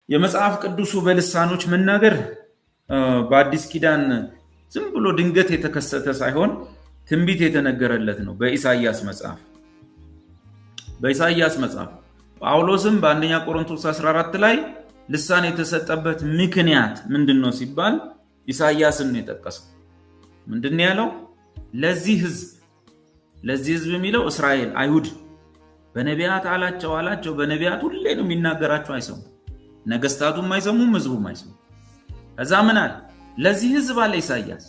የመጽሐፍ ቅዱሱ በልሳኖች መናገር በአዲስ ኪዳን ዝም ብሎ ድንገት የተከሰተ ሳይሆን ትንቢት የተነገረለት ነው። በኢሳይያስ መጽሐፍ ጳውሎስም በአንደኛ ቆሮንቶስ 14 ላይ ልሳን የተሰጠበት ምክንያት ምንድነው ሲባል ኢሳይያስን ነው የጠቀሰው። ምንድነው ያለው? ለዚህ ህዝብ የሚለው እስራኤል አይሁድ በነቢያት አላቸው በነቢያት ሁሌ ነው የሚናገራቸው። አይሰሙ ነገስታቱም አይሰሙም፣ ህዝቡም አይሰሙ። ከዛ ምን አለ? ለዚህ ህዝብ አለ ኢሳይያስ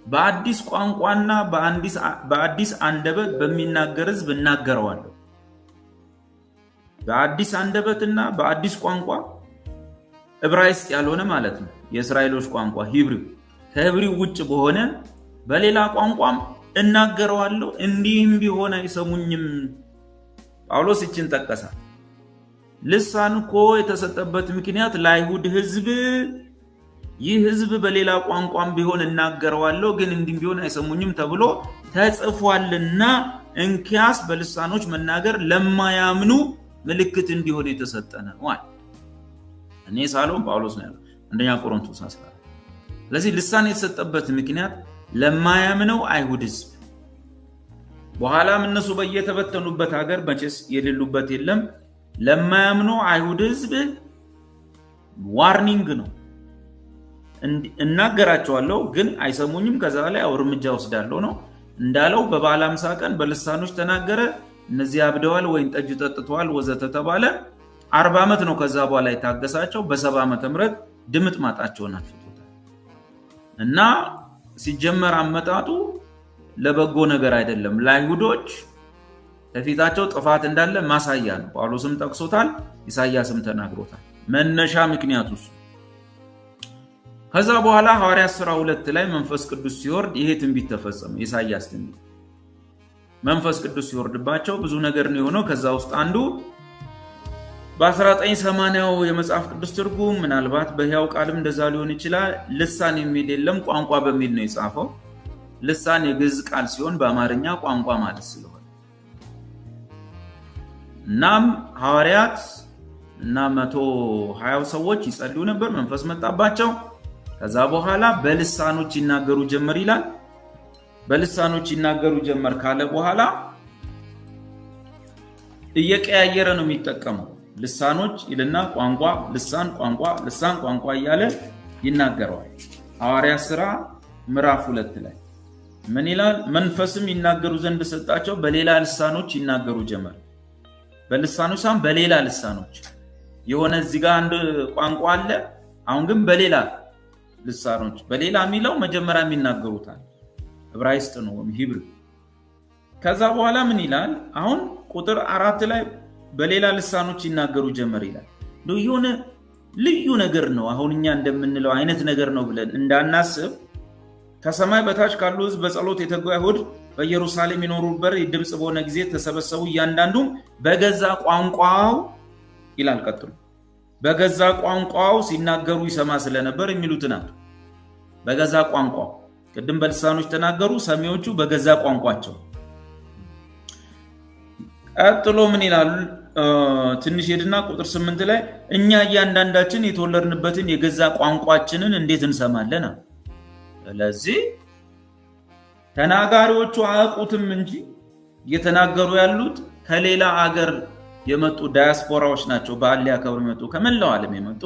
በአዲስ ቋንቋና በአዲስ አንደበት በሚናገር ህዝብ እናገረዋለሁ። በአዲስ አንደበትና በአዲስ ቋንቋ ዕብራይስጥ ያልሆነ ማለት ነው፣ የእስራኤሎች ቋንቋ ሂብሪው፣ ከሂብሪው ውጭ በሆነ በሌላ ቋንቋም እናገረዋለሁ፣ እንዲህም ቢሆን አይሰሙኝም። ጳውሎስ እችን ጠቀሳ። ልሳን እኮ የተሰጠበት ምክንያት ለአይሁድ ህዝብ፣ ይህ ህዝብ በሌላ ቋንቋም ቢሆን እናገረዋለሁ ግን እንዲህም ቢሆን አይሰሙኝም ተብሎ ተጽፏልና፣ እንኪያስ በልሳኖች መናገር ለማያምኑ ምልክት እንዲሆን የተሰጠ ነው። እኔ ሳልሆን ጳውሎስ ነው ያለው አንደኛ ቆሮንቶስ 14። ስለዚህ ልሳን የተሰጠበት ምክንያት ለማያምነው አይሁድ ህዝብ፣ በኋላም እነሱ በየተበተኑበት ሀገር መቼስ የሌሉበት የለም፣ ለማያምነው አይሁድ ህዝብ ዋርኒንግ ነው። እናገራቸዋለሁ ግን አይሰሙኝም፣ ከዛ ላይ እርምጃ ወስዳለሁ ነው እንዳለው። በበዓለ ሃምሳ ቀን በልሳኖች ተናገረ። እነዚህ አብደዋል፣ ወይን ጠጅ ጠጥተዋል ወዘተ ተባለ። 40 ዓመት ነው ከዛ በኋላ የታገሳቸው። በ70 ዓመተ ምህረት ድምጥ ማጣቸውን አጥፍቶታል። እና ሲጀመር አመጣጡ ለበጎ ነገር አይደለም፣ ለአይሁዶች ከፊታቸው ጥፋት እንዳለ ማሳያ ነው። ጳውሎስም ጠቅሶታል፣ ኢሳይያስም ተናግሮታል። መነሻ ምክንያቱስ ከዛ በኋላ ሐዋርያት ሥራ 2 ላይ መንፈስ ቅዱስ ሲወርድ ይሄ ትንቢት ተፈጸመ። ኢሳይያስ ትንቢት መንፈስ ቅዱስ ሲወርድባቸው ብዙ ነገር ነው የሆነው። ከዛ ውስጥ አንዱ በ1980ው የመጽሐፍ ቅዱስ ትርጉም ምናልባት በሕያው ቃልም እንደዛ ሊሆን ይችላል፣ ልሳን የሚል የለም ቋንቋ በሚል ነው የጻፈው። ልሳን የግዕዝ ቃል ሲሆን በአማርኛ ቋንቋ ማለት ስለሆነ እናም ሐዋርያት እና 120 ሰዎች ይጸልዩ ነበር፣ መንፈስ መጣባቸው። ከዛ በኋላ በልሳኖች ይናገሩ ጀመር ይላል። በልሳኖች ይናገሩ ጀመር ካለ በኋላ እየቀያየረ ነው የሚጠቀመው። ልሳኖች ይልና ቋንቋ፣ ልሳን፣ ቋንቋ፣ ልሳን፣ ቋንቋ እያለ ይናገረዋል። ሐዋርያት ሥራ ምዕራፍ 2 ላይ ምን ይላል? መንፈስም ይናገሩ ዘንድ ሰጣቸው፣ በሌላ ልሳኖች ይናገሩ ጀመር። በልሳኖች ሳይሆን በሌላ ልሳኖች የሆነ እዚህ ጋር አንድ ቋንቋ አለ። አሁን ግን በሌላ ልሳኖች፣ በሌላ የሚለው መጀመሪያ የሚናገሩታል ዕብራይስጥ ነው ወይም ሂብሩ። ከዛ በኋላ ምን ይላል? አሁን ቁጥር 4 ላይ በሌላ ልሳኖች ይናገሩ ጀመር ይላል። የሆነ ልዩ ነገር ነው። አሁን እኛ እንደምንለው አይነት ነገር ነው ብለን እንዳናስብ ከሰማይ በታች ካሉ ህዝብ በጸሎት የተጉ አይሁድ በኢየሩሳሌም ይኖሩበት ድምጽ በሆነ ጊዜ ተሰበሰቡ፣ እያንዳንዱም በገዛ ቋንቋው ይላል። ቀጥሎ በገዛ ቋንቋው ሲናገሩ ይሰማ ስለነበር የሚሉትና በገዛ ቋንቋው ቅድም በልሳኖች ተናገሩ፣ ሰሚዎቹ በገዛ ቋንቋቸው። ቀጥሎ ምን ይላል? ትንሽ ሄድና ቁጥር 8 ላይ እኛ እያንዳንዳችን የተወለድንበትን የገዛ ቋንቋችንን እንዴት እንሰማለን? ስለዚህ ተናጋሪዎቹ አያውቁትም እንጂ እየተናገሩ ያሉት ከሌላ ሀገር የመጡ ዳያስፖራዎች ናቸው። በዓል ሊያከብሩ የመጡ ከመላው ዓለም የመጡ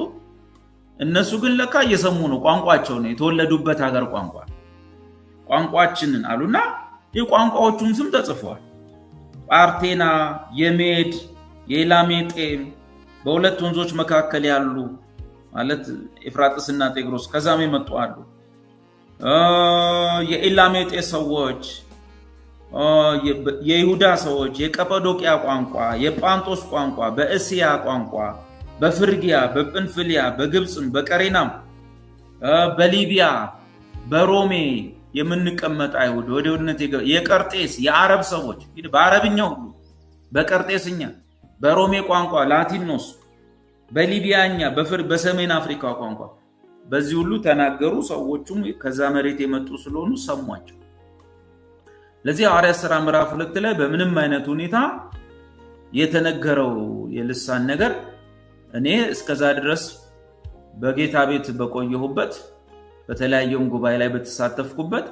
እነሱ ግን ለካ እየሰሙ ነው። ቋንቋቸው ነው፣ የተወለዱበት ሀገር ቋንቋችንን አሉና የቋንቋዎቹም ስም ተጽፏል። ጳርቴና፣ የሜድ፣ የኤላሜጤም በሁለት ወንዞች መካከል ያሉ ማለት ኤፍራጥስና ጤግሮስ ከዛም የመጡ አሉ። የኤላሜጤ ሰዎች፣ የይሁዳ ሰዎች፣ የቀጳዶቅያ ቋንቋ፣ የጳንጦስ ቋንቋ፣ በእስያ ቋንቋ፣ በፍርጊያ፣ በጵንፍልያ፣ በግብጽም፣ በቀሬናም፣ በሊቢያ፣ በሮሜ የምንቀመጥ አይሁድ ወደውነት የቀርጤስ የአረብ ሰዎች በአረብኛው ሁሉ፣ በቀርጤስኛ፣ በሮሜ ቋንቋ ላቲኖስ፣ በሊቢያኛ፣ በሰሜን አፍሪካ ቋንቋ በዚህ ሁሉ ተናገሩ። ሰዎቹም ከዛ መሬት የመጡ ስለሆኑ ሰሟቸው። ለዚህ ሐዋርያት ሥራ ምዕራፍ 2 ላይ በምንም አይነት ሁኔታ የተነገረው የልሳን ነገር እኔ እስከዛ ድረስ በጌታ ቤት በቆየሁበት በተለያየም ጉባኤ ላይ በተሳተፍኩበት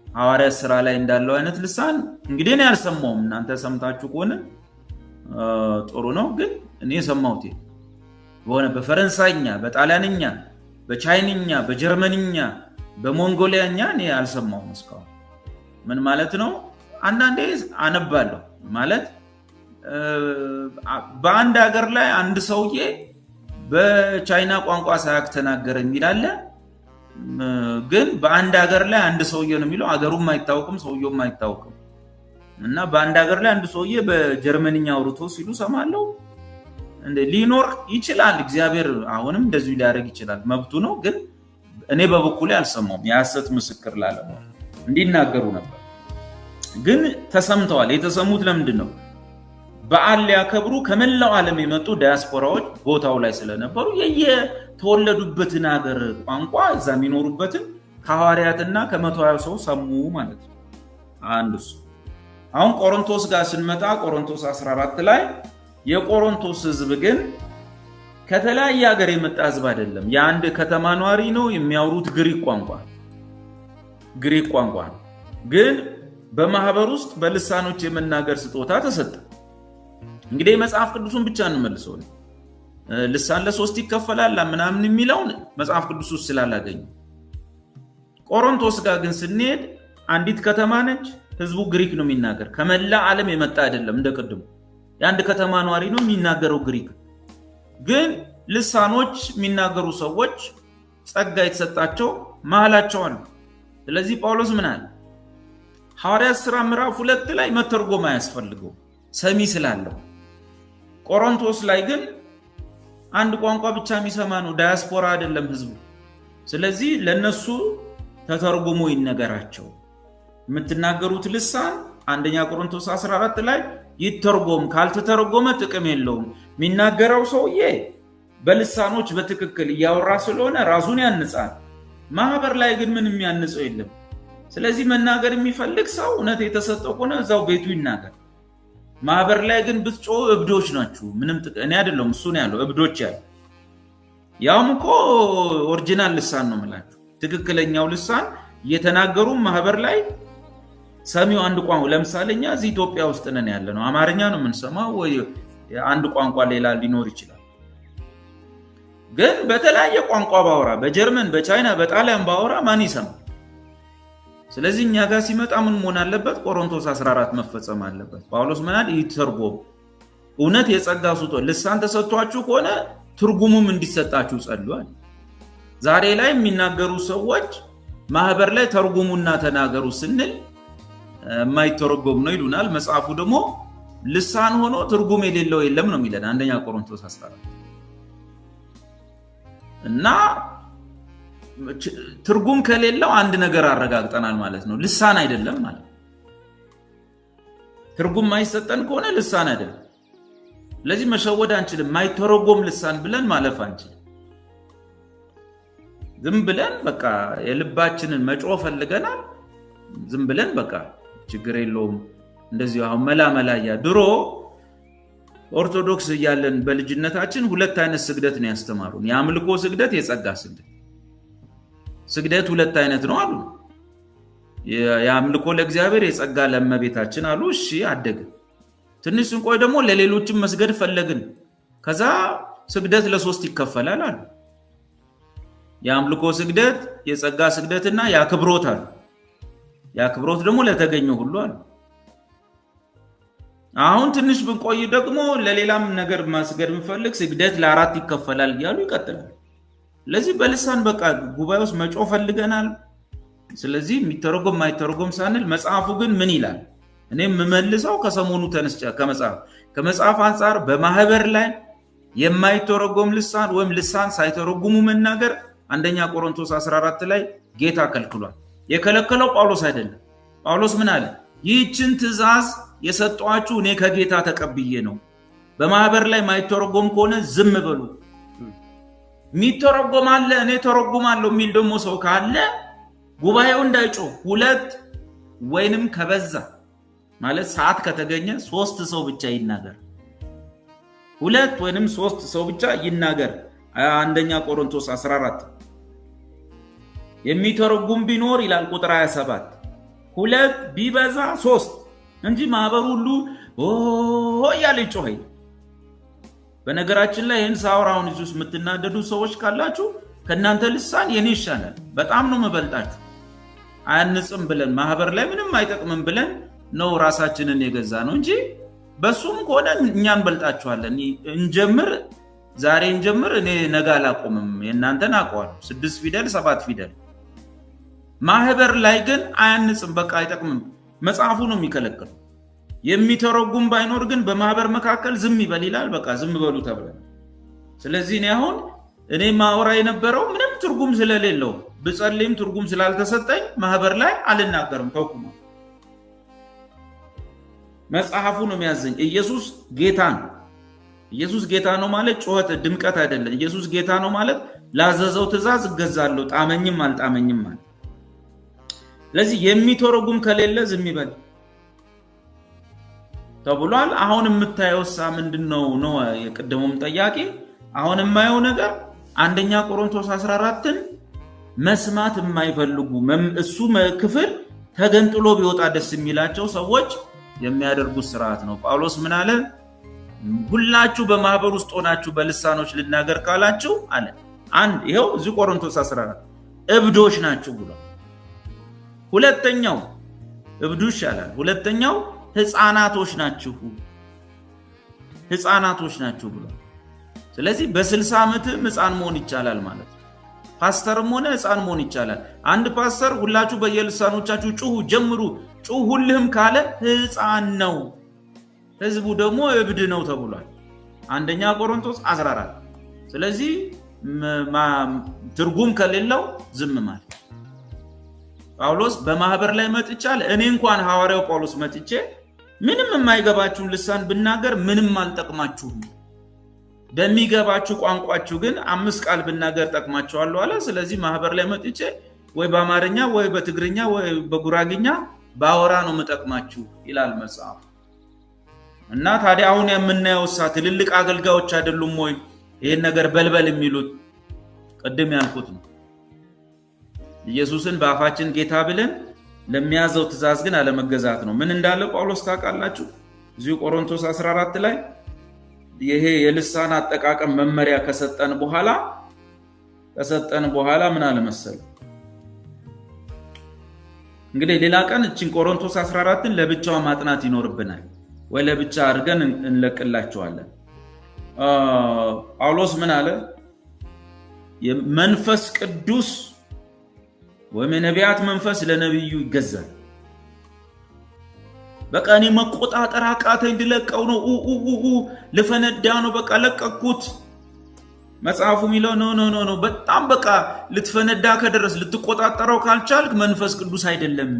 ሐዋርያት ሥራ ላይ እንዳለው አይነት ልሳን እንግዲህ እኔ አልሰማውም። እናንተ ሰምታችሁ ከሆነ ጥሩ ነው፣ ግን እኔ ሰማሁት በሆነ በፈረንሳይኛ፣ በጣሊያንኛ፣ በቻይንኛ፣ በጀርመንኛ፣ በሞንጎሊያኛ እኔ አልሰማውም እስካሁን። ምን ማለት ነው? አንዳንዴ አነባለሁ ማለት በአንድ ሀገር ላይ አንድ ሰውዬ በቻይና ቋንቋ ሳያውቅ ተናገረ የሚል አለ። ግን በአንድ ሀገር ላይ አንድ ሰውዬ ነው የሚለው፣ ሀገሩም አይታወቅም ሰውዬውም አይታወቅም። እና በአንድ ሀገር ላይ አንድ ሰውዬ በጀርመንኛ አውርቶ ሲሉ ሰማለሁ። ሊኖር ይችላል፣ እግዚአብሔር አሁንም እንደዚህ ሊያደርግ ይችላል፣ መብቱ ነው። ግን እኔ በበኩሌ አልሰማውም። የሐሰት ምስክር ላለመሆን እንዲናገሩ ነበር፣ ግን ተሰምተዋል። የተሰሙት ለምንድን ነው? በዓል ሊያከብሩ ከመላው ዓለም የመጡ ዲያስፖራዎች ቦታው ላይ ስለነበሩ የተወለዱበትን ሀገር ቋንቋ እዛ የሚኖሩበትን ከሐዋርያትና ከ120 ሰው ሰሙ ማለት ነው። አንዱስ አሁን ቆሮንቶስ ጋር ስንመጣ ቆሮንቶስ 14 ላይ የቆሮንቶስ ሕዝብ ግን ከተለያየ ሀገር የመጣ ሕዝብ አይደለም። የአንድ ከተማ ነዋሪ ነው። የሚያወሩት ግሪክ ቋንቋ ነው። ግን በማህበር ውስጥ በልሳኖች የመናገር ስጦታ ተሰጠ። እንግዲህ መጽሐፍ ቅዱስን ብቻ እንመልሰው። ልሳን ለሶስት ይከፈላል ምናምን የሚለውን መጽሐፍ ቅዱስ ውስጥ ስላላገኘ፣ ቆሮንቶስ ጋር ግን ስንሄድ አንዲት ከተማ ነች። ህዝቡ ግሪክ ነው የሚናገር። ከመላ ዓለም የመጣ አይደለም። እንደቀድሞ የአንድ ከተማ ነዋሪ ነው የሚናገረው ግሪክ። ግን ልሳኖች የሚናገሩ ሰዎች ጸጋ የተሰጣቸው መሃላቸው አሉ። ስለዚህ ጳውሎስ ምን አለ? ሐዋርያት ሥራ ምዕራፍ 2 ላይ መተርጎም አያስፈልገው ሰሚ ስላለው። ቆሮንቶስ ላይ ግን አንድ ቋንቋ ብቻ የሚሰማ ነው፣ ዳያስፖራ አይደለም ህዝቡ። ስለዚህ ለነሱ ተተርጉሞ ይነገራቸው። የምትናገሩት ልሳን አንደኛ ቆሮንቶስ 14 ላይ ይተርጎም፣ ካልተተረጎመ ጥቅም የለውም። የሚናገረው ሰውዬ በልሳኖች በትክክል እያወራ ስለሆነ ራሱን ያንጻል። ማህበር ላይ ግን ምንም ያንጸው የለም። ስለዚህ መናገር የሚፈልግ ሰው እውነት የተሰጠው ሆነ እዛው ቤቱ ይናገር። ማህበር ላይ ግን ብትጮህ እብዶች ናችሁ። ምንም እኔ አይደለም እሱ ነው ያለው፣ እብዶች ያለው። ያውም እኮ ኦሪጂናል ልሳን ነው የምላችሁ፣ ትክክለኛው ልሳን እየተናገሩ ማህበር ላይ ሰሚው አንድ ቋንቋ። ለምሳሌ እኛ እዚህ ኢትዮጵያ ውስጥ ነን ያለነው፣ አማርኛ ነው የምንሰማው፣ ወይ አንድ ቋንቋ ሌላ ሊኖር ይችላል። ግን በተለያየ ቋንቋ ባወራ፣ በጀርመን፣ በቻይና፣ በጣሊያን ባወራ ማን ይሰማል? ስለዚህ እኛ ጋር ሲመጣ ምን መሆን አለበት? ቆሮንቶስ 14 መፈጸም አለበት። ጳውሎስ ምን አለ? ይተርጎም። እውነት የጸጋ ስጦታ ልሳን ተሰጥቷችሁ ከሆነ ትርጉሙም እንዲሰጣችሁ ጸልዩ። ዛሬ ላይ የሚናገሩ ሰዎች ማህበር ላይ ተርጉሙና ተናገሩ ስንል የማይተረጎም ነው ይሉናል። መጽሐፉ ደግሞ ልሳን ሆኖ ትርጉም የሌለው የለም ነው የሚለን አንደኛ ቆሮንቶስ 14 እና ትርጉም ከሌለው አንድ ነገር አረጋግጠናል ማለት ነው፣ ልሳን አይደለም ማለት። ትርጉም ማይሰጠን ከሆነ ልሳን አይደለም። ስለዚህ መሸወድ አንችልም። ማይተረጎም ልሳን ብለን ማለፍ አንችልም። ዝም ብለን በቃ የልባችንን መጮህ ፈልገናል፣ ዝም ብለን በቃ ችግር የለውም እንደዚህ አሁን መላመላያ። ድሮ ኦርቶዶክስ እያለን በልጅነታችን ሁለት አይነት ስግደት ነው ያስተማሩን፣ የአምልኮ ስግደት፣ የጸጋ ስግደት። ስግደት ሁለት አይነት ነው አሉ። የአምልኮ ለእግዚአብሔር፣ የጸጋ ለእመቤታችን አሉ። እሺ አደገ። ትንሽ ስንቆይ ደግሞ ለሌሎችም መስገድ ፈለግን። ከዛ ስግደት ለሶስት ይከፈላል አሉ። የአምልኮ ስግደት፣ የጸጋ ስግደትና የአክብሮት አሉ። የአክብሮት ደግሞ ለተገኘው ሁሉ አሉ። አሁን ትንሽ ብንቆይ ደግሞ ለሌላም ነገር ማስገድ ብንፈልግ ስግደት ለአራት ይከፈላል እያሉ ይቀጥላል። ስለዚህ በልሳን በቃ ጉባኤ ውስጥ መጮህ ፈልገናል። ስለዚህ የሚተረጎም ማይተረጎም ሳንል መጽሐፉ ግን ምን ይላል? እኔም የምመልሰው ከሰሞኑ ተነስቻ ከመጽሐፍ አንፃር በማህበር ላይ የማይተረጎም ልሳን ወይም ልሳን ሳይተረጉሙ መናገር አንደኛ ቆሮንቶስ 14 ላይ ጌታ ከልክሏል። የከለከለው ጳውሎስ አይደለም። ጳውሎስ ምን አለ? ይህችን ትእዛዝ የሰጧችሁ እኔ ከጌታ ተቀብዬ ነው። በማህበር ላይ ማይተረጎም ከሆነ ዝም በሉ። ሚተረጎም አለ እኔ ተረጉማለሁ የሚል ደግሞ ሰው ካለ ጉባኤው እንዳይጮህ፣ ሁለት ወይንም ከበዛ ማለት ሰዓት ከተገኘ 3 ሰው ብቻ ይናገር። ሁለት ወይንም ሶስት ሰው ብቻ ይናገር። አንደኛ ቆሮንቶስ 14 የሚተረጉም ቢኖር ይላል ቁጥር 27 ሁለት ቢበዛ ሶስት እንጂ ማህበሩ ሁሉ ያለ ይጮህ። በነገራችን ላይ ይህን ሳውራውን ኢየሱስ የምትናደዱ ሰዎች ካላችሁ ከናንተ ልሳን የኔ ይሻላል፣ በጣም ነው መበልጣችሁ። አያንጽም ብለን ማህበር ላይ ምንም አይጠቅምም ብለን ነው ራሳችንን የገዛ ነው እንጂ በሱም ከሆነ እኛን በልጣችኋለን። እንጀምር፣ ዛሬ እንጀምር። እኔ ነገ አላቆምም፣ የናንተን አቋል 6 ፊደል 7 ፊደል። ማህበር ላይ ግን አያንጽም፣ በቃ አይጠቅምም። መጽሐፉ ነው የሚከለክለው። የሚተረጉም ባይኖር ግን በማህበር መካከል ዝም ይበል ይላል። በቃ ዝም በሉ ተብለ። ስለዚህ እኔ ማወራ የነበረው ምንም ትርጉም ስለሌለው ብጸልይም ትርጉም ስላልተሰጠኝ ማህበር ላይ አልናገርም ተውኩማ። መጽሐፉ ነው የሚያዘኝ። ኢየሱስ ጌታ ነው። ኢየሱስ ጌታ ነው ማለት ጩኸት ድምቀት አይደለም። ኢየሱስ ጌታ ነው ማለት ላዘዘው ትእዛዝ እገዛለሁ፣ ጣመኝም አልጣመኝም ማለት። ስለዚህ የሚተረጉም ከሌለ ዝም ይበል ተብሏል። አሁን የምታዩሳ ምንድነው ነው የቀደሙም ጥያቄ። አሁን የማየው ነገር አንደኛ ቆሮንቶስ 14ን መስማት የማይፈልጉ እሱ ክፍል ተገንጥሎ ቢወጣ ደስ የሚላቸው ሰዎች የሚያደርጉት ስርዓት ነው። ጳውሎስ ምን አለ? ሁላችሁ በማህበር ውስጥ ሆናችሁ በልሳኖች ልናገር ካላችሁ አለ አንድ ይሄው እዚህ ቆሮንቶስ 14 እብዶች ናችሁ ብሎ፣ ሁለተኛው እብዱ ይሻላል። ሁለተኛው ህፃናቶች ናችሁ ብሎ። ስለዚህ በ60 ዓመት ህፃን መሆን ይቻላል ማለት ነው። ፓስተርም ሆነ ህፃን መሆን ይቻላል። አንድ ፓስተር ሁላችሁ በየልሳኖቻችሁ ጩሁ ጀምሩ ጩሁ ሁሉም ካለ ህፃን ነው፣ ህዝቡ ደግሞ እብድ ነው ተብሏል አንደኛ ቆሮንቶስ 14። ስለዚህ ትርጉም ከሌለው ዝም ማለት። ጳውሎስ በማህበር ላይ መጥቻል። እኔ እንኳን ሐዋርያው ጳውሎስ መጥቼ ምንም የማይገባችሁን ልሳን ብናገር ምንም አልጠቅማችሁም፣ በሚገባችሁ ቋንቋችሁ ግን 5 ቃል ብናገር ጠቅማችኋለሁ አለ። ስለዚህ ማህበር ላይ መጥቼ ወይ በአማርኛ ወይ በትግርኛ ወይ በጉራግኛ ባወራ ነው መጠቅማችሁ ይላል መጽሐፍ። እና ታዲያ አሁን የምናየው ትልልቅ አገልጋዮች አይደሉም ወይ ይሄን ነገር በልበል የሚሉት? ቀደም ያልኩት ነው። ኢየሱስን በአፋችን ጌታ ብለን ለሚያዘው ትእዛዝ ግን አለመገዛት ነው። ምን እንዳለ ጳውሎስ ታውቃላችሁ? እዚሁ ቆሮንቶስ 14 ላይ ይሄ የልሳን አጠቃቀም መመሪያ ከሰጠን በኋላ ምን አለ መሰለ? እንግዲህ ሌላ ቀን እቺን ቆሮንቶስ 14ን ለብቻው ማጥናት ይኖርብናል፣ ወይ ለብቻ አድርገን እንለቅላችኋለን። ጳውሎስ ምን አለ? የመንፈስ ቅዱስ ወይም የነቢያት መንፈስ ለነብዩ ይገዛል። በቃ እኔ መቆጣጠር አቃተኝ፣ ልለቀው ነው ልፈነዳ ነው፣ በቃ ለቀኩት። መጽሐፉ የሚለው ኖ በጣም በቃ ልትፈነዳ ከደረስ ልትቆጣጠረው ካልቻልክ መንፈስ ቅዱስ አይደለም።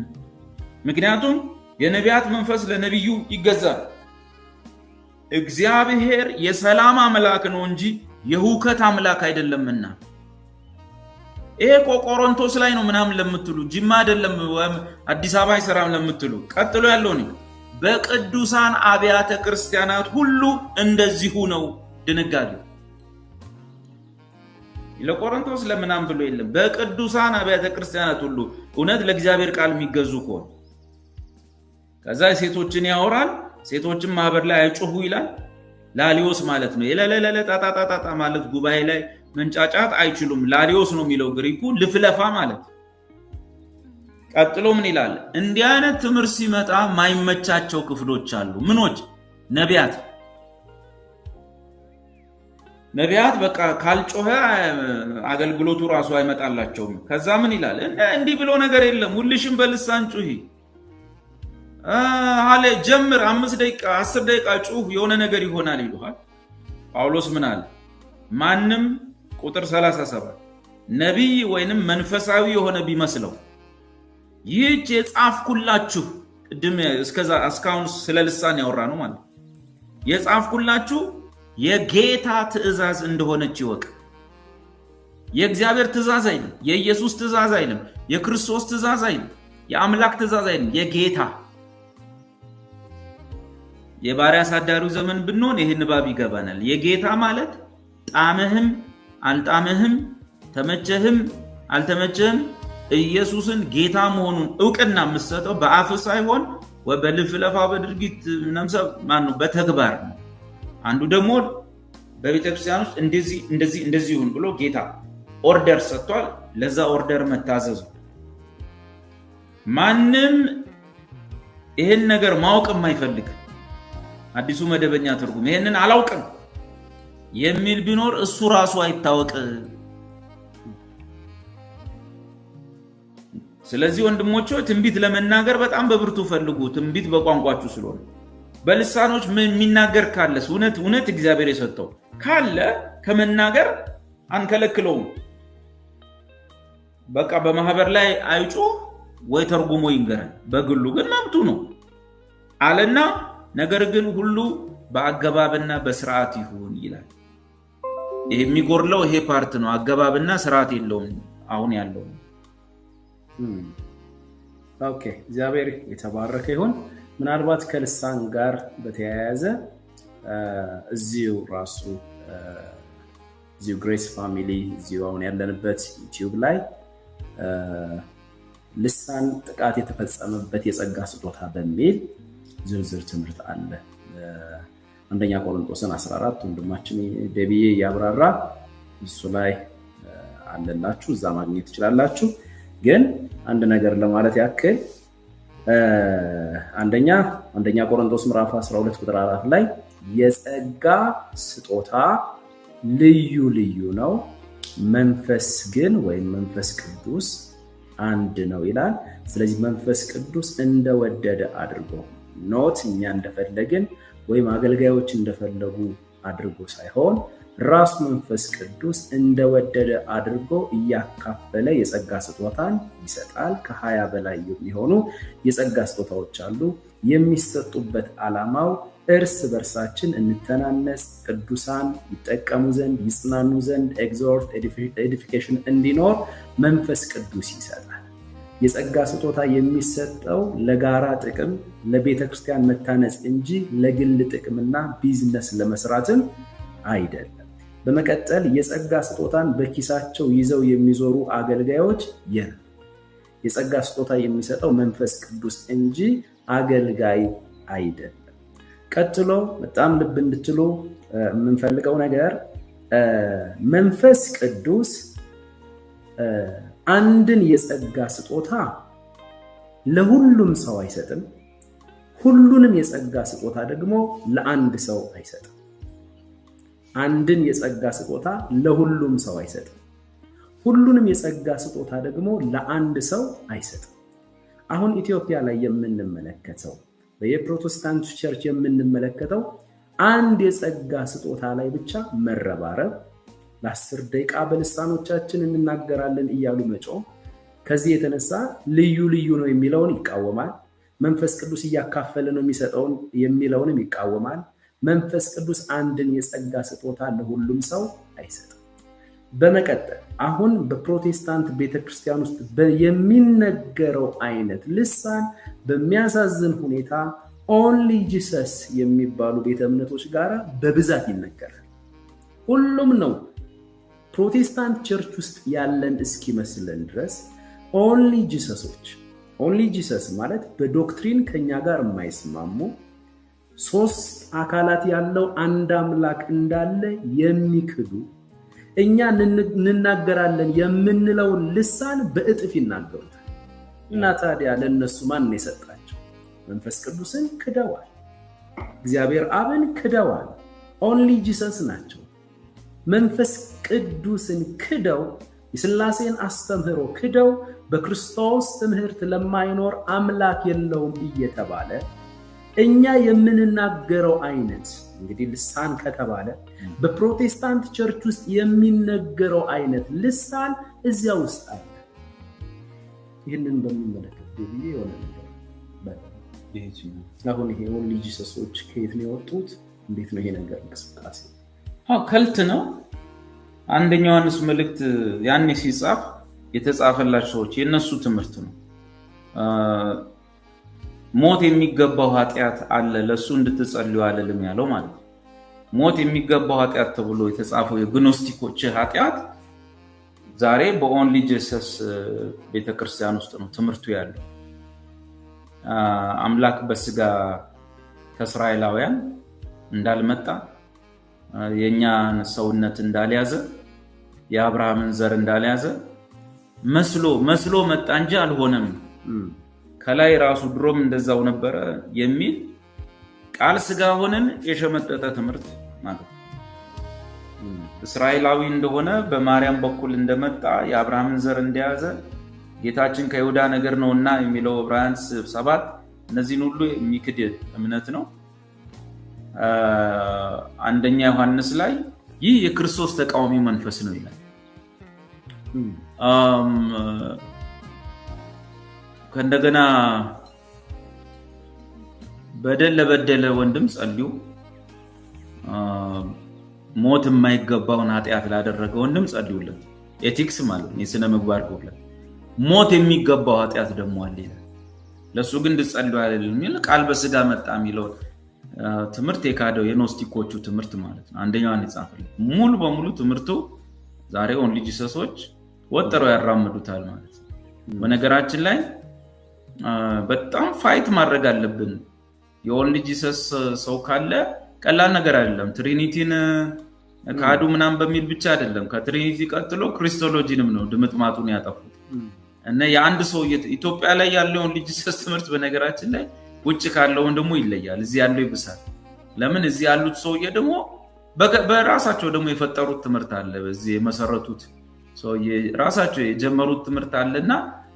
ምክንያቱም የነቢያት መንፈስ ለነብዩ ይገዛል። እግዚአብሔር የሰላም አምላክ ነው እንጂ የሁከት አምላክ አይደለምና። ይሄ ቆሮንቶስ ላይ ነው ምናምን ለምትሉ፣ ጅማ አይደለም ወይም አዲስ አበባ አይሰራም ለምትሉ፣ ቀጥሎ ያለው ነው በቅዱሳን አብያተ ክርስቲያናት ሁሉ እንደዚሁ ነው ድንጋጌው። ለቆሮንቶስ ለምናም ብሎ የለም። በቅዱሳን አብያተ ክርስቲያናት ሁሉ እውነት ለእግዚአብሔር ቃል የሚገዙ ከሆነ ከዛ ሴቶችን ያወራል። ሴቶችን ማህበር ላይ አይጮሁ ይላል። ላሊዮስ ማለት ነው። የለለለ ጣጣጣጣ ማለት ጉባኤ ላይ መንጫጫት አይችሉም። ላሊዮስ ነው የሚለው ግሪኩ፣ ልፍለፋ ማለት። ቀጥሎ ምን ይላል? እንዲህ አይነት ትምህርት ሲመጣ ማይመቻቸው ክፍሎች አሉ። ምኖች? ነቢያት በቃ ካልጮኸ አገልግሎቱ ራሱ አይመጣላቸውም። ከዛ ምን ይላል? እንዲህ ብሎ ነገር የለም፣ ሁልሽም በልሳን ጩሂ አለ። ጀምር 5 ደቂቃ 10 ደቂቃ ጩህ፣ የሆነ ነገር ይሆናል ይሉሃል። ጳውሎስ ምን አለ? ማንም ቁጥር 37 ነቢይ ወይንም መንፈሳዊ የሆነ ቢመስለው ይህች የጻፍኩላችሁ፣ ቅድም እስካሁን ስለ ልሳን ያወራ ነው ማለት የጻፍኩላችሁ የጌታ ትእዛዝ እንደሆነች ይወቅ። የእግዚአብሔር ትእዛዝ አይደለም፣ የኢየሱስ ትእዛዝ አይደለም፣ የክርስቶስ ትእዛዝ አይደለም፣ የአምላክ ትእዛዝ አይደለም፣ የጌታ የባሪያ አሳዳሪው ዘመን ብንሆን ይሄን ንባብ ይገባናል። የጌታ ማለት ጣመህም አልጣመህም ተመቸህም አልተመቸህም ኢየሱስን ጌታ መሆኑን ዕውቅና መስጠው በአፍ ሳይሆን ወበልፍለፋ በድርጊት ነምሰብ ማነው በተግባር ነው። አንዱ ደግሞ በቤተክርስቲያን ውስጥ እንደዚህ ይሁን ብሎ ጌታ ኦርደር ሰጥቷል። ለዛ ኦርደር መታዘዝ። ማንም ይሄን ነገር ማወቅ የማይፈልግ አዲሱ መደበኛ ትርጉም ይሄንን አላውቅም የሚል ቢኖር እሱ ራሱ አይታወቅ። ስለዚህ ወንድሞቼ ትንቢት ለመናገር በጣም በብርቱ ፈልጉ። ትንቢት በቋንቋችሁ ስለሆነ በልሳኖች የሚናገር ካለስ እውነት እግዚአብሔር የሰጠው ካለ ከመናገር አንከለክለውም። በቃ በማህበር ላይ አይጮ ወይ ተርጉሞ ይንገረን፣ በግሉ ግን መብቱ ነው አለና ነገር ግን ሁሉ በአገባብና በስርዓት ይሁን ይላል። ይሄ የሚጎርለው ይሄ ፓርት ነው። አገባብና ስርዓት የለውም አሁን ያለው። ኦኬ እግዚአብሔር የተባረከ ይሁን። ምናልባት ከልሳን ጋር በተያያዘ እዚሁ ራሱ እዚሁ ግሬስ ፋሚሊ እዚሁ አሁን ያለንበት ዩቲዩብ ላይ ልሳን ጥቃት የተፈጸመበት የጸጋ ስጦታ በሚል ዝርዝር ትምህርት አለ። አንደኛ ቆሮንቶስን 14 ወንድማችን ደብዬ ያብራራ እሱ ላይ አለላችሁ፣ እዛ ማግኘት ትችላላችሁ። ግን አንድ ነገር ለማለት ያክል አንደኛ ቆሮንቶስ ምዕራፍ 12 ቁጥር 4 ላይ የጸጋ ስጦታ ልዩ ነው፣ መንፈስ ግን ወይም መንፈስ ቅዱስ አንድ ነው ይላል። ስለዚህ መንፈስ ቅዱስ እንደወደደ አድርጎ ኖት እኛ እንደፈለግን ወይም አገልጋዮች እንደፈለጉ አድርጎ ሳይሆን ራስ መንፈስ ቅዱስ እንደወደደ አድርጎ እያካፈለ የጸጋ ስጦታን ይሰጣል። ከ20 በላይ የሚሆኑ የጸጋ ስጦታዎች አሉ። የሚሰጡበት ዓላማው እርስ በርሳችን እንተናነስ፣ ቅዱሳን ይጠቀሙ ዘንድ ይጽናኑ ዘንድ ኤግዞርት ኤዲፊኬሽን እንዲኖር መንፈስ ቅዱስ ይሰጣል። የጸጋ ስጦታ የሚሰጠው ለጋራ ጥቅም ለቤተክርስቲያን መታነጽ እንጂ ለግል ጥቅምና ቢዝነስ ለመስራትም አይደለም። በመቀጠል የጸጋ ስጦታን በኪሳቸው ይዘው የሚዞሩ አገልጋዮች የለም። የጸጋ ስጦታ የሚሰጠው መንፈስ ቅዱስ እንጂ አገልጋይ አይደለም። ቀጥሎ በጣም ልብ እንድትሉ የምንፈልገው ነገር መንፈስ ቅዱስ አንድን የጸጋ ስጦታ ለሁሉም ሰው አይሰጥም። ሁሉንም የጸጋ ስጦታ ደግሞ ለአንድ ሰው አይሰጥም። አንድን የጸጋ ስጦታ ለሁሉም ሰው አይሰጥም። ሁሉንም የጸጋ ስጦታ ደግሞ ለአንድ ሰው አይሰጥም። አሁን ኢትዮጵያ ላይ የምንመለከተው በየፕሮቴስታንት ቸርች የምንመለከተው አንድ የጸጋ ስጦታ ላይ ብቻ መረባረብ፣ ለ10 ደቂቃ በልሳኖቻችን እንናገራለን እያሉ መጮህ፣ ከዚህ የተነሳ ልዩ ነው የሚለውን ይቃወማል። መንፈስ ቅዱስ እያካፈለ ነው የሚሰጠውን የሚለውንም ይቃወማል። መንፈስ ቅዱስ አንድን የጸጋ ስጦታ ለሁሉም ሰው አይሰጥም። በመቀጠል አሁን በፕሮቴስታንት ቤተክርስቲያን ውስጥ የሚነገረው አይነት ልሳን በሚያሳዝን ሁኔታ ኦንሊ ጂሰስ የሚባሉ ቤተ እምነቶች ጋር በብዛት ይነገራል። ሁሉም ነው ፕሮቴስታንት ቸርች ውስጥ ያለን እስኪመስለን ድረስ ኦንሊ ጂሰሶች። ኦንሊ ጂሰስ ማለት በዶክትሪን ከኛ ጋር የማይስማሙ 3 አካላት ያለው አንድ አምላክ እንዳለ የሚክዱ እኛ እንናገራለን የምንለው ልሳን በእጥፍ ይናገሩታል። እና ታዲያ ለነሱ ማን የሰጣቸው? መንፈስ ቅዱስን ክደዋል። እግዚአብሔር አብን ክደዋል። ኦንሊ ጂሰስ ናቸው። መንፈስ ቅዱስን ክደው የሥላሴን አስተምህሮ ክደው በክርስቶስ ትምህርት ለማይኖር አምላክ የለውም እየተባለ እኛ የምንናገረው አይነት እንግዲህ ልሳን ከተባለ በፕሮቴስታንት ቸርች ውስጥ የሚነገረው አይነት ልሳን እዚያ ውስጥ አለ። ይህንን በሚመለከት ደብዬ የሆነ ነገር አሁን ይሄ ኦንሊ ጂሰሶች ከየት ነው የወጡት? እንዴት ነው ይሄ ነገር እንቅስቃሴ? ከልት ነው። አንደኛ ዮሐንስ መልእክት ያኔ ሲጻፍ የተጻፈላቸው ሰዎች የነሱ ትምህርት ነው። ሞት የሚገባው ኃጢአት አለ ለሱ እንድትጸልዩ አለልም ያለው ማለት ነው። ሞት የሚገባው ኃጢአት ተብሎ የተጻፈው የግኖስቲኮች ኃጢአት ዛሬ በኦንሊ ጂሰስ ቤተክርስቲያን ውስጥ ነው ትምህርቱ ያለው። አምላክ በስጋ ከእስራኤላውያን እንዳልመጣ የኛን ሰውነት እንዳልያዘ የአብርሃምን ዘር እንዳልያዘ መስሎ መጣ እንጂ አልሆነም። ከላይ ራሱ ድሮም እንደዛው ነበረ የሚል ቃል ስጋ ሆነን የሸመጠጠ ትምህርት ማለት ነው። እስራኤላዊ እንደሆነ በማርያም በኩል እንደመጣ የአብርሃምን ዘር እንደያዘ ጌታችን ከይሁዳ ነገር ነውና የሚለው ዕብራውያን 7 እነዚህን ሁሉ የሚክድ እምነት ነው። አንደኛ ዮሐንስ ላይ ይህ የክርስቶስ ተቃዋሚ መንፈስ ነው ይላል። ከእንደገና በደል ለበደለ ወንድም ጸልዩ፣ ሞት የማይገባውን ኃጢአት ላደረገ ወንድም ጸልዩለት። ኤቲክስ ማለት ነው፣ የሥነ ምግባር ጉድለት። ሞት የሚገባው ኃጢአት ደግሞ አለ ይላል። ለሱ ግን እንድጸልዩ አይደለም ይል ቃል በስጋ መጣ የሚለው ትምህርት የካደው የኖስቲኮቹ ትምህርት ማለት ነው። አንደኛውን ይጻፈል ሙሉ በሙሉ ትምህርቱ ዛሬ ኦንሊ ጂሰሶች ወጥረው ያራምዱታል ማለት ነው። በነገራችን ላይ በጣም ፋይት ማድረግ አለብን። የኦንሊ ጂሰስ ሰው ካለ ቀላል ነገር አይደለም። ትሪኒቲን ካዱ ምናም በሚል ብቻ አይደለም፣ ከትሪኒቲ ቀጥሎ ክሪስቶሎጂንም ነው ድምጥማጡን ያጠፉት። እና የአንድ ሰው ኢትዮጵያ ላይ ያለው ኦንሊ ጂሰስ ትምህርት በነገራችን ላይ ውጭ ካለው ደግሞ ይለያል። እዚህ ያለው ይብሳል። ለምን? እዚህ ያሉት ሰውዬ ደግሞ በራሳቸው ደግሞ የፈጠሩት ትምህርት አለ። በዚህ የመሰረቱት ሰውዬ ራሳቸው የጀመሩት ትምህርት አለና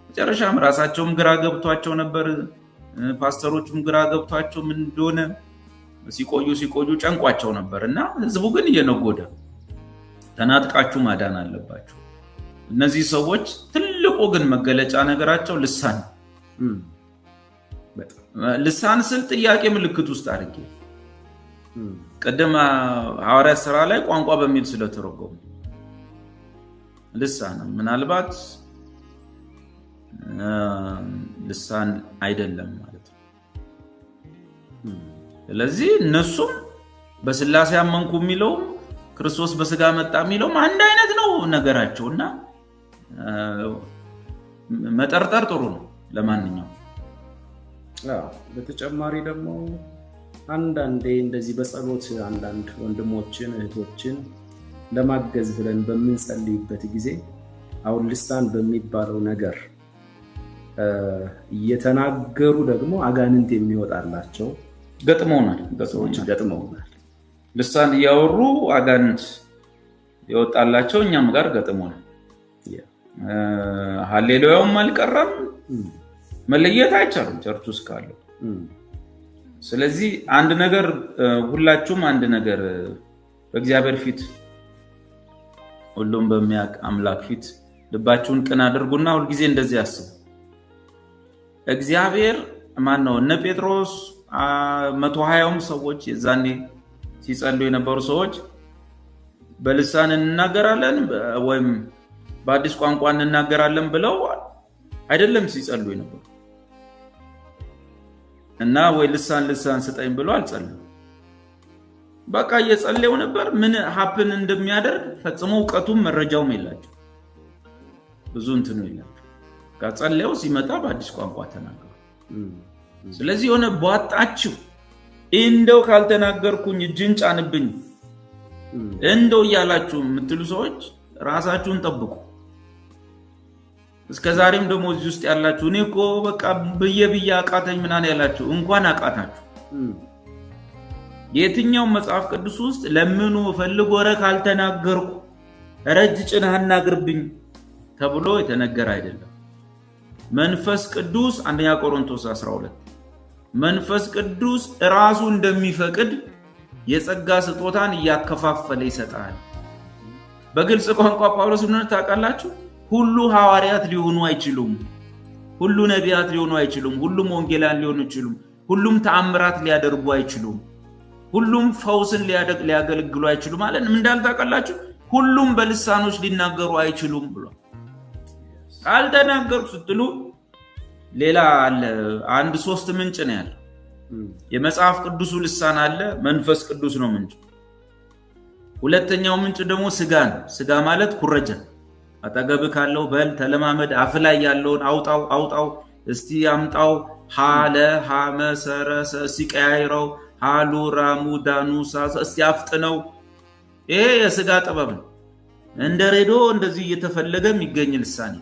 መጨረሻም ራሳቸውም ግራ ገብቷቸው ነበር። ፓስተሮቹም ግራ ገብቷቸው ምን እንደሆነ ሲቆዩ ጨንቋቸው ነበርና ህዝቡ ግን እየነጎደ ተናጥቃችሁ ማዳን አለባችሁ። እነዚህ ሰዎች ትልቁ ግን መገለጫ ነገራቸው ልሳን ልሳን ስል ጥያቄ ምልክት ውስጥ አድርጌ ቀደም ሐዋርያ ሥራ ላይ ቋንቋ በሚል ስለተረጎመ ልሳን ምናልባት ልሳን አይደለም ማለት ነው። ስለዚህ እነሱም በስላሴ አመንኩ የሚለው ክርስቶስ በስጋ መጣ የሚለው አንድ አይነት ነው ነገራቸውና መጠርጠር ጥሩ ነው ለማንኛውም። በተጨማሪ ደግሞ አንዳንዴ እንደዚህ በጸሎት አንዳንድ ወንድሞችን እህቶችን ለማገዝ ብለን በምንጸልይበት ጊዜ አሁን ልሳን በሚባለው ነገር እየተናገሩ ደግሞ አጋንንት የሚወጣላቸው ገጥመውናል። ልሳን እያወሩ አጋንንት ይወጣላቸው እኛም ጋር ገጥመውናል። ሃሌሉያውም አልቀረም፣ መለየት አይቻልም ቸርች ውስጥ ካለው። ስለዚህ አንድ ነገር ሁላችሁም አንድ ነገር በእግዚአብሔር ፊት ሁሉም በሚያውቅ አምላክ ፊት ልባችሁን ቅን አድርጉና ሁሉ ጊዜ እንደዚህ አስቡ። እግዚአብሔር ማን ነው? እነ ጴጥሮስ 120ም ሰዎች የዛኔ ሲጸልዩ የነበሩ ሰዎች በልሳን እንናገራለን ወይም በአዲስ ቋንቋ እንናገራለን ብለው አይደለም ሲጸልዩ የነበሩ እና ወይ ልሳን ስጠኝ ብሎ አልጸለዩ። በቃ እየጸለዩ ነበር። ምን ሀፕን እንደሚያደርግ ፈጽሞ ዕውቀቱም መረጃውም የላቸው። ብዙ እንትኑ የላቸው። ከጸለዩ ሲመጣ በአዲስ ቋንቋ ተናገሩ። ስለዚህ የሆነ ቧጣችሁ እንደው ካልተናገርኩኝ እጅን ጫንብኝ እንደው እያላችሁ የምትሉ ሰዎች ራሳችሁን ጠብቁ። እስከዛሬም ደግሞ እዚህ ውስጥ ያላችሁ እኔ እኮ በቃ በየብያ አቃተኝ ምናን ያላችሁ እንኳን አቃታችሁ። የትኛው መጽሐፍ ቅዱስ ውስጥ ለምኑ ፈልጎ ወረ ካልተናገርኩ ረጅ ጭንህ አናግርብኝ ተብሎ የተነገረ አይደለም። መንፈስ ቅዱስ አንደኛ ቆሮንቶስ 12 መንፈስ ቅዱስ ራሱ እንደሚፈቅድ የጸጋ ስጦታን እያከፋፈለ ይሰጣል። በግልጽ ቋንቋ ጳውሎስ ምን ታውቃላችሁ? ሁሉ ሐዋርያት ሊሆኑ አይችሉም፣ ሁሉ ነቢያት ሊሆኑ አይችሉም፣ ሁሉም ወንጌላን ሊሆኑ አይችሉም፣ ሁሉም ተአምራት ሊያደርጉ አይችሉም፣ ሁሉም ፈውስን ሊያገለግሉ አይችሉም ማለት ምን እንዳል ታውቃላችሁ? ሁሉም በልሳኖች ሊናገሩ አይችሉም ብሎ ካልተናገሩ ስትሉ ሌላ አለ አንድ ሶስት ምንጭ ነው ያለው የመጽሐፍ ቅዱሱ ልሳን አለ መንፈስ ቅዱስ ነው ምንጭ ሁለተኛው ምንጭ ደግሞ ስጋ ነው ስጋ ማለት ኩረጃ አጠገብ ካለው በል ተለማመድ አፍ ላይ ያለውን አውጣው እስቲ አምጣው ሃለ ሃመሰረሰ ሲቀያይረው ሃሉ ራሙ ዳኑሳ እስቲ አፍጥነው ይሄ የስጋ ጥበብ ነው እንደ ሬዲዮ እንደዚህ እየተፈለገ የሚገኝ ልሳን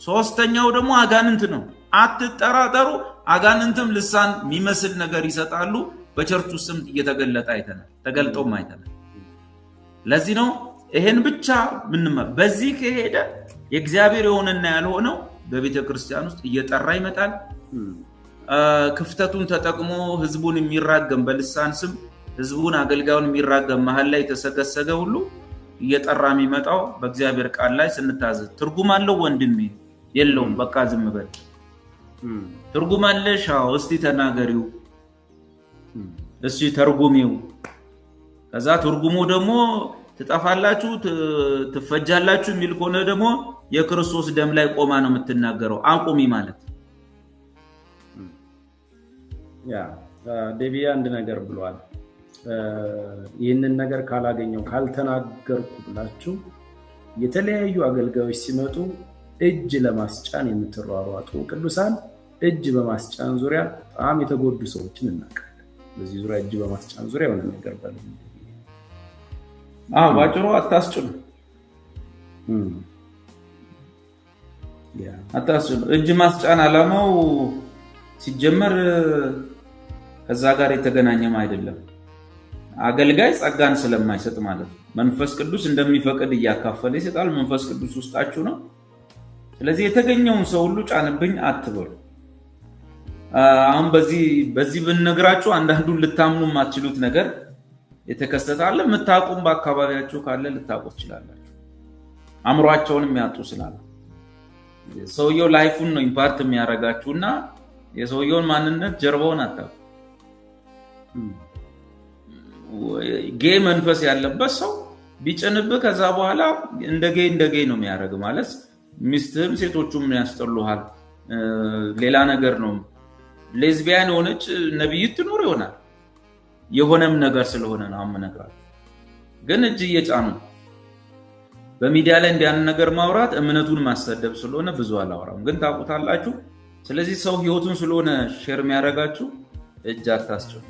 ሶስተኛው ደግሞ አጋንንት ነው አትጠራጠሩ አጋንንትም ልሳን የሚመስል ነገር ይሰጣሉ በቸርቹ ስም እየተገለጠ አይተናል ተገልጦም አይተናል ለዚህ ነው ይሄን ብቻ ምንማር በዚህ ከሄደ የእግዚአብሔር የሆነና ያልሆነው በቤተ ክርስቲያን ውስጥ እየጠራ ይመጣል ክፍተቱን ተጠቅሞ ህዝቡን የሚራገም በልሳን ስም ህዝቡን አገልጋዩን የሚራገም መሃል ላይ ተሰገሰገ ሁሉ እየጠራ የሚመጣው በእግዚአብሔር ቃል ላይ ስንታዘዝ ትርጉም አለው ወንድሜ የለውም በቃ ዝም በል ትርጉም አለሽ እስቲ ተናገሪው እስቲ ተርጉሚው ከዛ ትርጉሙ ደግሞ ትጣፋላችሁ ትፈጃላችሁ የሚል ከሆነ ደግሞ የክርስቶስ ደም ላይ ቆማ ነው የምትናገረው አቁሚ ማለት ደቢያ አንድ ነገር ብሏል ይህንን ነገር ካላገኘው ካልተናገርኩ ብላችሁ የተለያዩ አገልጋዮች ሲመጡ እጅ ለማስጫን የምትሯሯጡ ቅዱሳን እጅ በማስጫን ዙሪያ በጣም የተጎዱ ሰዎችን እናውቃለን በዚህ ዙሪያ እጅ በማስጫን ዙሪያ የሆነ ነገር ባለ ባጭሩ አታስጭኑ እጅ ማስጫን አላማው ሲጀመር ከዛ ጋር የተገናኘም አይደለም አገልጋይ ጸጋን ስለማይሰጥ ማለት ነው መንፈስ ቅዱስ እንደሚፈቅድ ያካፈለ ይሰጣል መንፈስ ቅዱስ ውስጣችሁ ነው ስለዚህ የተገኘውን ሰው ሁሉ ጫንብኝ አትበሉ አሁን በዚህ ብንነግራችሁ አንዳንዱን ልታምኑ ማትችሉት ነገር የተከሰታለ መታቁም በአካባቢያችሁ ካለ ልታቆት ይችላልላችሁ አምሯቸውን የሚያጡ ስላለ ሰውየው ላይፉን ነው ኢምፓርት የሚያረጋችሁና የሰውየውን ማንነት ጀርባውን አታቁ ጌ መንፈስ ያለበት ሰው ቢጭንብ ከዛ በኋላ እንደጌ ነው የሚያረግ ማለት ሚስትም ሴቶቹም ያስጠሉሃል ሌላ ነገር ነው ሌዝቢያን ሆነች ነብይት ትኖር ይሆናል የሆነም ነገር ስለሆነ ነው አመነግራችሁ ግን እጅ እየጫኑ በሚዲያ ላይ እንዲያን ነገር ማውራት እምነቱን ማሰደብ ስለሆነ ብዙ አላወራም ግን ታውቁታላችሁ ስለዚህ ሰው ህይወቱን ስለሆነ ሼር የሚያረጋችሁ እጅ አታስጭኑ